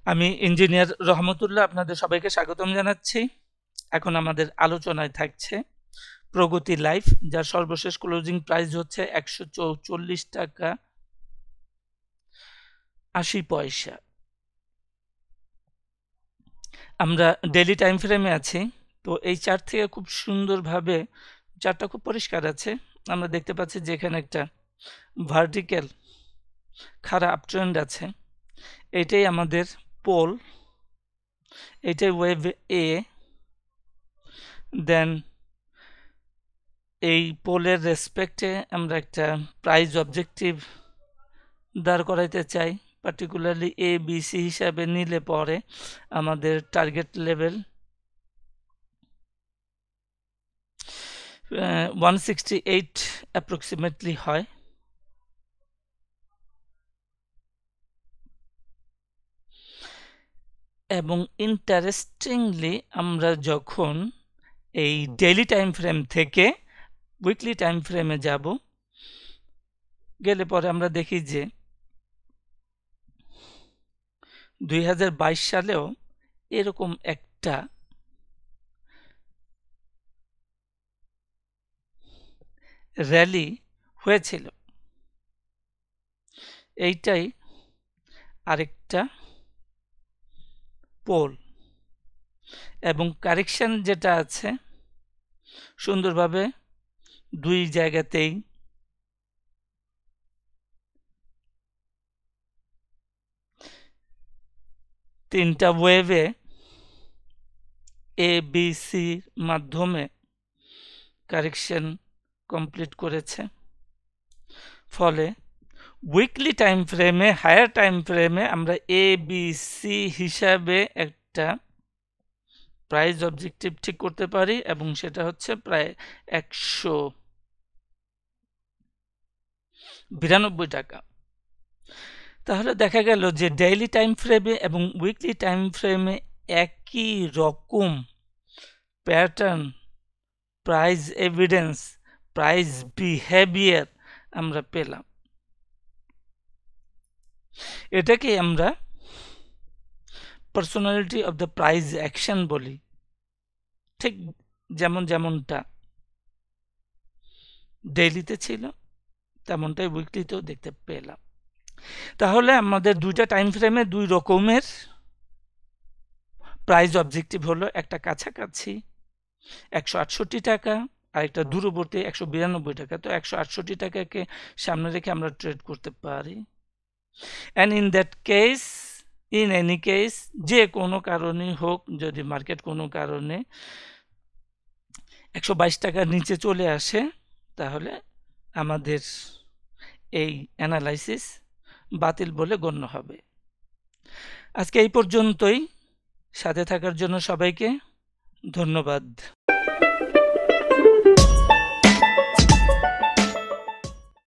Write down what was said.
আমি ইঞ্জিনিয়ার রহমতুল্লাহ আপনাদের সবাইকে স্বাগতম জানাচ্ছি। এখন আমাদের আলোচনায় থাকছে প্রগতি লাইফ, যার সর্বশেষ ক্লোজিং প্রাইস হচ্ছে 144 টাকা 80 পয়সা। আমরা ডেইলি টাইম ফ্রেমে আছি, তো এই চার্ট থেকে খুব সুন্দরভাবে চার্টটা খুব পরিষ্কার আছে। আমরা দেখতে পাচ্ছি যে এখানে একটা ভার্টিক্যাল খাড়া আপট্রেন্ড আছে, এটাই আমাদের পোল, এটাই ওয়েভ এ। দেন এই পোলের রেসপেক্টে আমরা একটা প্রাইস অবজেক্টিভ দাঁড় করাইতে চাই, পার্টিকুলারলি এ বি সি হিসাবে নিলে পরে আমাদের টার্গেট লেভেল 168 অ্যাপ্রক্সিমেটলি হয়। এবং ইন্টারেস্টিংলি আমরা যখন এই ডেইলি টাইম ফ্রেম থেকে উইকলি টাইম ফ্রেমে যাব, গেলে পরে আমরা দেখি যে 2022 সালেও এরকম একটা র্যালি হয়েছিল। এইটাই আরেকটা পোল, এবং কারেকশন যেটা আছে সুন্দরভাবে দুই জায়গাতেই তিনটা ওয়েভে এ বি সি মাধ্যমে কারেকশন কমপ্লিট করেছে। ফলে উইকলি টাইম ফ্রেমে, হায়ার টাইম ফ্রেমে আমরা এ বি সি হিসাবে একটা প্রাইস অবজেক্টিভ ঠিক করতে পারি, এবং সেটা হচ্ছে প্রায় 192 টাকা। তাহলে দেখা গেল যে ডেইলি টাইম ফ্রেমে এবং উইকলি টাইম ফ্রেমে একই রকম pattern, price evidence, price behaviour আমরা পেলাম। এটাকে আমরা personality of the price action বলি, ঠিক যেমনটা ডেইলিতে ছিল তেমনটাই উইকলিতেও দেখতে পেলাম। তাহলে আমাদের দুইটা টাইম ফ্রেমে দুই রকমের প্রাইস অবজেক্টিভ হলো, একটা কাছাকাছি 168 টাকা আর একটা দূরবর্তী 192 টাকা। তো 168 টাকাকে সামনে রেখে আমরা ট্রেড করতে পারি। And in that case, in any case, যে কোনো কারণে হোক, যদি মার্কেট কোনো কারণে 122 টাকার নিচে চলে আসে, তাহলে আমাদের এই অ্যানালাইসিস বাতিল বলে গণ্য হবে। আজকে এই পর্যন্তই। সাথে থাকার জন্য সবাইকে ধন্যবাদ।